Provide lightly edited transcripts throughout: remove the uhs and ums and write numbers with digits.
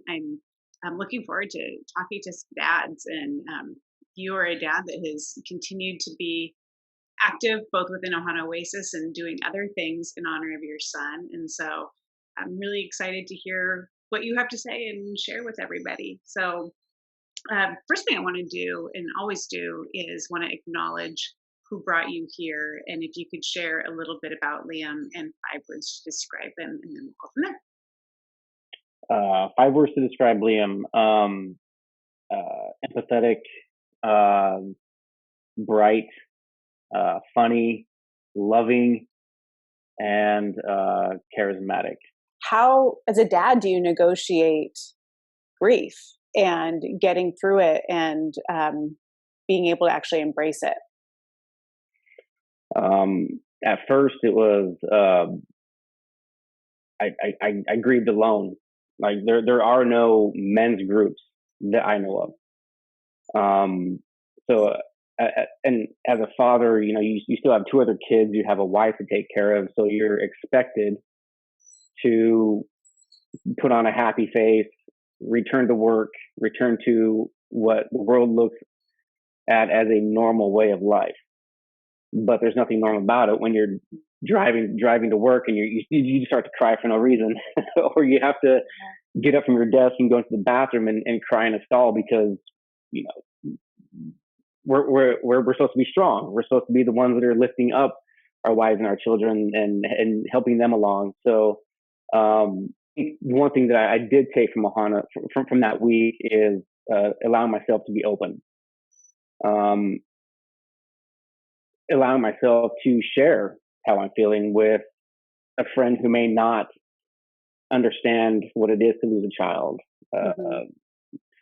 I'm looking forward to talking to some dads. And you are a dad that has continued to be active both within Ohana Oasis and doing other things in honor of your son. And so I'm really excited to hear what you have to say and share with everybody. So, first thing I want to do and always do is want to acknowledge who brought you here. And if you could share a little bit about Liam and 5 words to describe him, and then we'll go from there. 5 words to describe Liam: empathetic, bright, funny, loving, and charismatic. How, as a dad, do you negotiate grief and getting through it and being able to actually embrace it? At first, it was I grieved alone. Like there are no men's groups that I know of. So and as a father, you still have 2 other kids. You have a wife to take care of, so you're expected to put on a happy face, return to work, return to what the world looks at as a normal way of life. But there's nothing normal about it when you're driving to work and you start to cry for no reason, or you have to get up from your desk and go into the bathroom and cry in a stall because we're supposed to be strong. We're supposed to be the ones that are lifting up our wives and our children and helping them along. So one thing that I did take from Ohana from that week is allowing myself to be open. Allowing myself to share how I'm feeling with a friend who may not understand what it is to lose a child. Mm-hmm.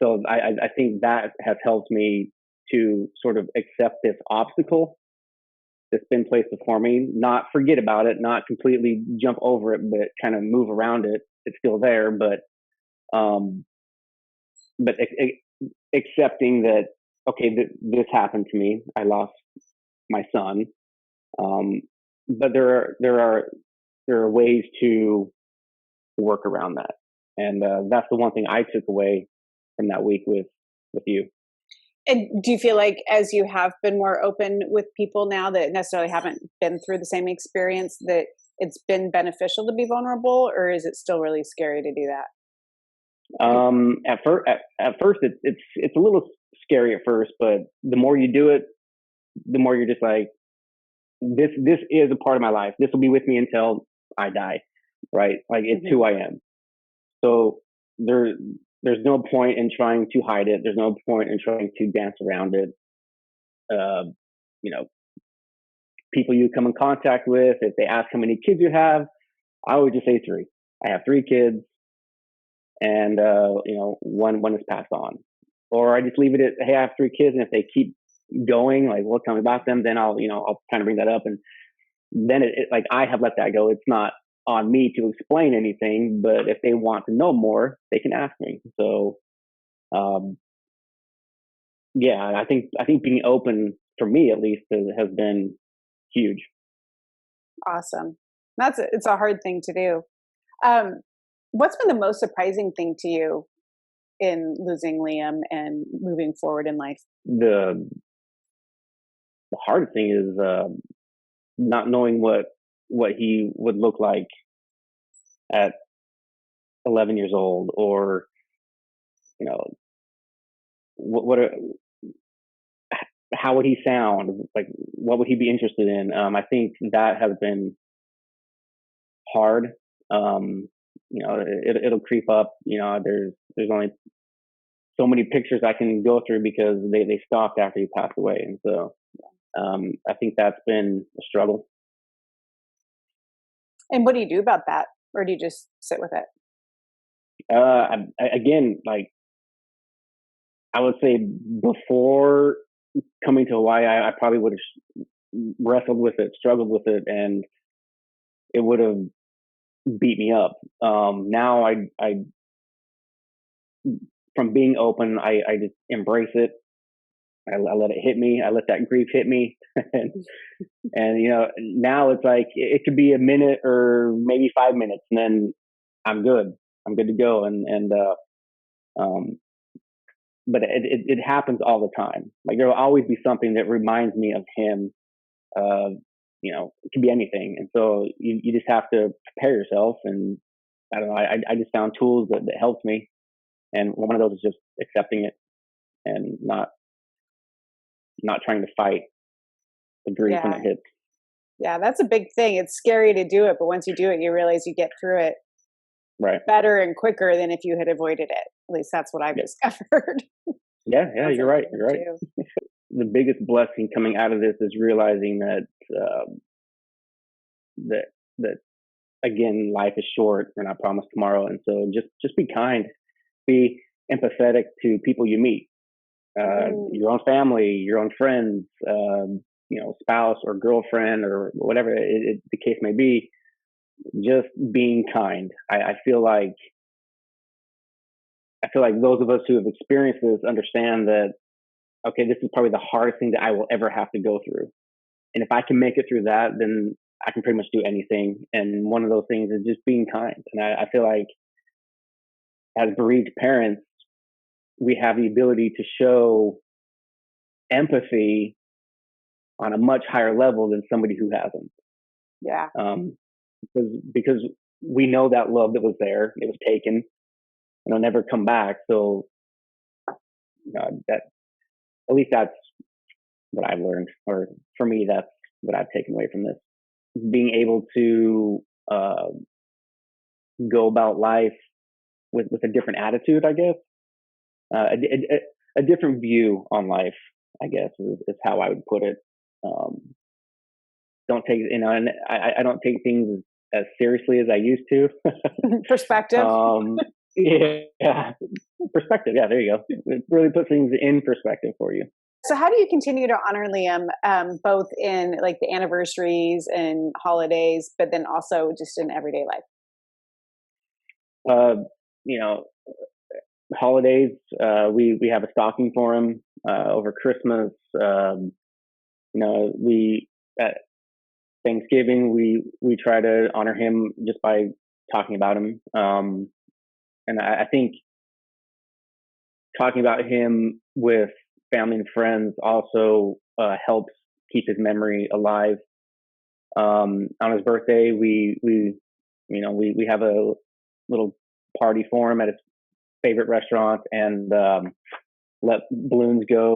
So I think that has helped me to sort of accept this obstacle that's been placed before me, not forget about it, not completely jump over it, but kind of move around it. It's still there, but accepting that, okay, this happened to me. I lost my son. But there are ways to work around that. And that's the one thing I took away from that week with you. And do you feel like as you have been more open with people now that necessarily haven't been through the same experience, that it's been beneficial to be vulnerable, or is it still really scary to do that? At first it's a little scary at first, but the more you do it, the more you're just like, this is a part of my life. This will be with me until I die, right? Like it's who I am. So there's no point in trying to hide it. There's no point in trying to dance around it. People you come in contact with, if they ask how many kids you have, I would just say 3. I have 3 kids, and one is passed on. Or I just leave it at, hey, I have 3 kids, and if they keep going, like, well, tell me about them, then I'll kind of bring that up, and then it like I have let that go. It's not on me to explain anything, but if they want to know more, they can ask me. So, I think being open, for me at least, has been huge. Awesome. It's a hard thing to do. What's been the most surprising thing to you in losing Liam and moving forward in life? The hard thing is not knowing what he would look like at 11 years old, or how would he sound? Like, what would he be interested in? I think that has been hard. It'll creep up. There's only so many pictures I can go through because they stopped after he passed away, and so I think that's been a struggle. And what do you do about that, or do you just sit with it? Again, like I would say, before coming to Hawaii, I probably would have wrestled with it, struggled with it, and it would have beat me up. Now I from being open, I just embrace it. I let it hit me. I let that grief hit me. and now it's like, it could be a minute or maybe 5 minutes, and then I'm good. I'm good to go. And Um, but it happens all the time. Like there will always be something that reminds me of him. It can be anything. And so you just have to prepare yourself. And I don't know, I just found tools that helped me. And one of those is just accepting it and not trying to fight the grief when Yeah. it hits. Yeah, that's a big thing. It's scary to do it, but once you do it, you realize you get through it Right. better and quicker than if you had avoided it. At least that's what I've Yeah. discovered. Yeah, Sounds you're like right. you You're right. too. The biggest blessing coming out of this is realizing that that again, life is short, and I promise tomorrow. And so just be kind, be empathetic to people you meet, your own family, your own friends, spouse or girlfriend or whatever the case may be. Just being kind. I feel like those of us who have experienced this understand that, okay, this is probably the hardest thing that I will ever have to go through. And if I can make it through that, then I can pretty much do anything. And one of those things is just being kind. And I feel like as bereaved parents, we have the ability to show empathy on a much higher level than somebody who hasn't. Yeah. Because we know that love that was there, it was taken, and it'll never come back. So that at least that's what I've learned, or for me, that's what I've taken away from this. Being able to go about life with a different attitude, I guess, a different view on life, I guess, is how I would put it. Don't take, and I don't take things as seriously as I used to. Perspective. Yeah, perspective. Yeah, there you go. It really puts things in perspective for you. So how do you continue to honor Liam, both in like the anniversaries and holidays, but then also just in everyday life? Uh, you know, Holidays, we have a stocking for him over Christmas. We at Thanksgiving we try to honor him just by talking about him. And I think talking about him with family and friends also helps keep his memory alive. On his birthday, we have a little party for him at his favorite restaurant, and let balloons go.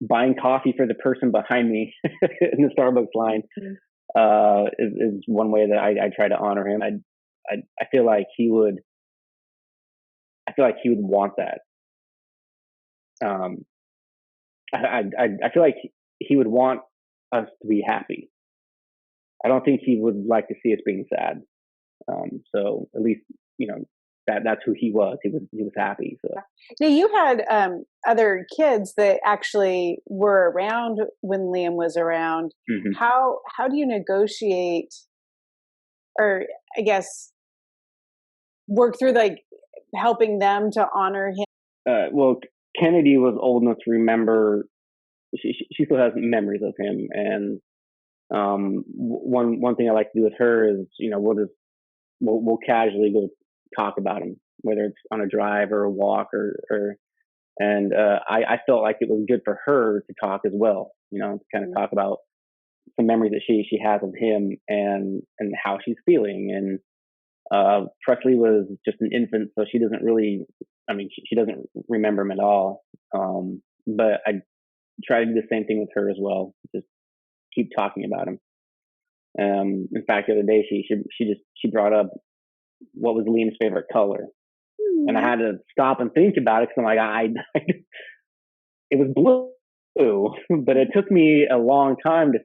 Buying coffee for the person behind me in the Starbucks line is one way that I try to honor him. I feel like he would. I feel like he would want that. Um, I feel like he would want us to be happy. I don't think he would like to see us being sad. So at least that's who he was. He was happy. So Now you had other kids that actually were around when Liam was around. mhm. How do you negotiate, or I guess work through like helping them to honor him? Well, Kennedy was old enough to remember. She still has memories of him, and one thing I like to do with her is we'll casually go talk about him, whether it's on a drive or a walk or and I felt like it was good for her to talk as well, to kind of talk about some memories that she has of him and how she's feeling. And Presley was just an infant, so she doesn't really, I mean, she doesn't remember him at all. But I try to do the same thing with her as well, just keep talking about him. In fact, the other day she brought up what was Liam's favorite color, and I had to stop and think about it because I'm like, it was blue, but it took me a long time to.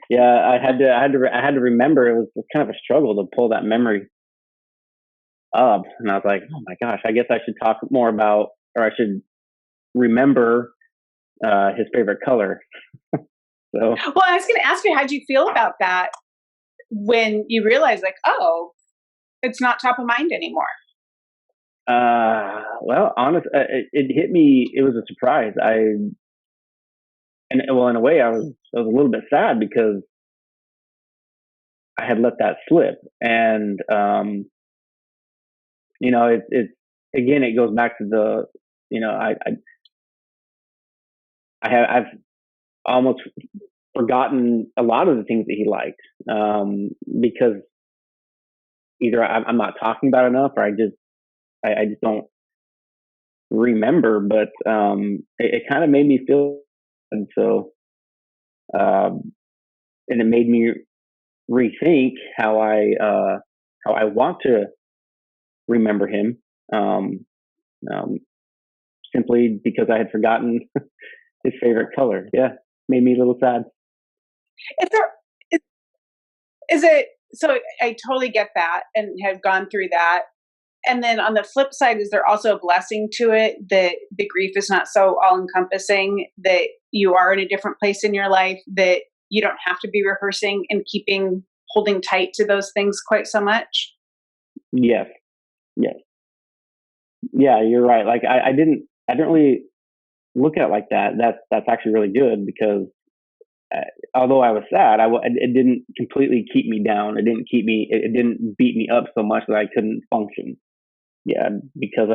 Yeah, I had to remember. It was kind of a struggle to pull that memory up, and I was like, oh my gosh, I guess I should talk more about, or I should remember his favorite color. So, Well, I was going to ask you, how do you feel about that when you realize, like, oh, it's not top of mind anymore? well, honest, it hit me. It was a surprise. Well, in a way, I was a little bit sad because I had let that slip, and it's again, it goes back to the, I've almost forgotten a lot of the things that he liked, because either I'm not talking about enough, or I just don't remember. But it kind of made me feel, and so and it made me rethink how I want to remember him. Um, um, Simply because I had forgotten his favorite color. Yeah, made me a little sad. If there is it, so I totally get that and have gone through that. And then on the flip side, is there also a blessing to it that the grief is not so all encompassing, that you are in a different place in your life, that you don't have to be rehearsing and holding tight to those things quite so much? Yes, yes, yeah. You're right. Like I didn't really look at it like that. That's actually really good because although I was sad, it didn't completely keep me down. It didn't beat me up so much that I couldn't function. Yeah, because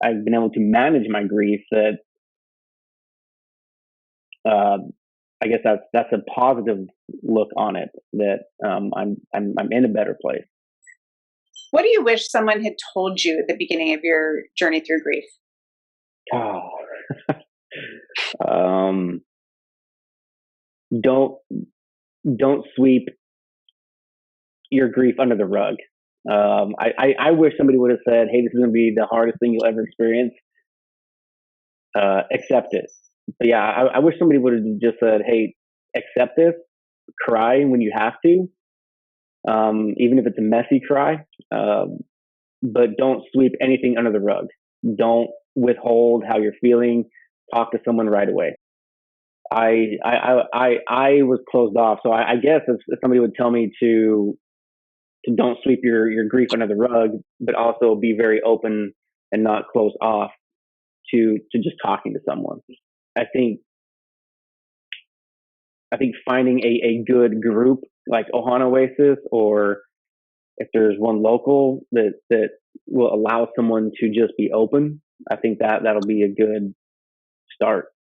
I've been able to manage my grief. That uh, I guess that's a positive look on it. That I'm in a better place. What do you wish someone had told you at the beginning of your journey through grief? Oh, um, don't don't sweep your grief under the rug. I wish somebody would have said, "Hey, this is going to be the hardest thing you'll ever experience. Accept it." But yeah, I wish somebody would have just said, "Hey, accept this. Cry when you have to, even if it's a messy cry. But don't sweep anything under the rug. Don't withhold how you're feeling. Talk to someone right away." I was closed off, so I guess if somebody would tell me to don't sweep your grief under the rug, but also be very open and not closed off to just talking to someone. I think I think finding a good group like Ohana Oasis, or if there's one local that will allow someone to just be open, I think that'll be a good start.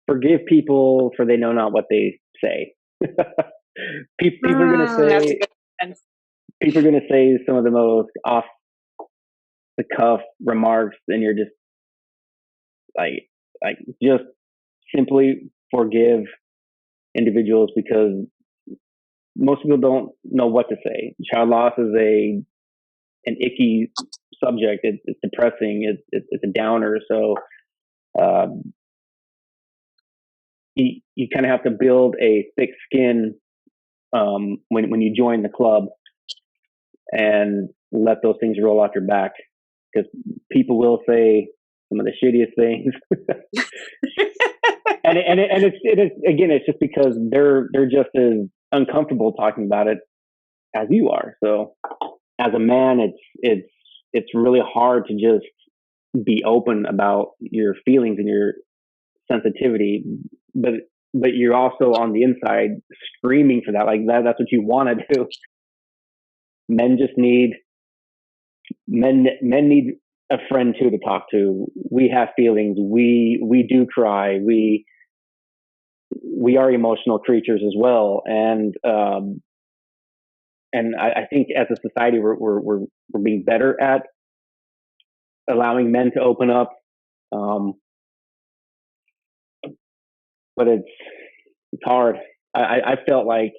Forgive people for they know not what they say. People are gonna That's a say good one. people are gonna say some of the most off the cuff remarks, and you're just like just simply forgive individuals, because most people don't know what to say. Child loss is an icky subject. It's depressing. It's a downer. So um, you kind of have to build a thick skin when you join the club, and let those things roll off your back, because people will say some of the shittiest things. It's just because they're just as uncomfortable talking about it as you are. So as a man, it's really hard to just be open about your feelings and your sensitivity, but you're also on the inside screaming for that. Like that's what you want to do. Men just need men need a friend too to talk to. We have feelings. We do cry. We are emotional creatures as well, and I think as a society we're being better at allowing men to open up, um, but it's hard. I felt like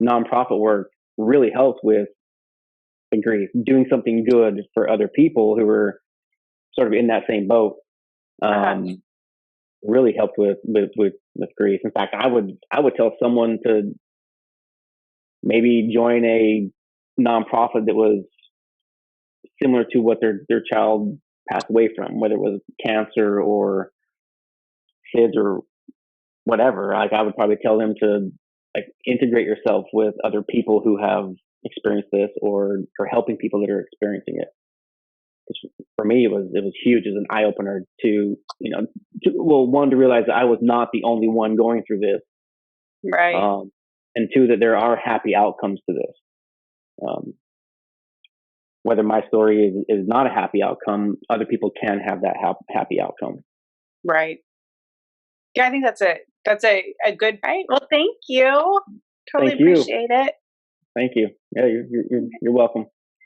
nonprofit work really helped with the grief, doing something good for other people who were sort of in that same boat. Um, Really helped with grief. In fact, I would tell someone to maybe join a nonprofit that was similar to what their child passed away from, whether it was cancer or SIDS or whatever. Like I would probably tell them to like integrate yourself with other people who have experienced this, or helping people that are experiencing it. For me, it was huge as an eye opener to one, to realize that I was not the only one going through this, Right. and two, that there are happy outcomes to this. Um, whether my story is not a happy outcome, other people can have that happy outcome. Right. Yeah, I think that's a good right. Well, thank you. Totally Thank you. appreciate it. Thank you. Yeah, you're welcome.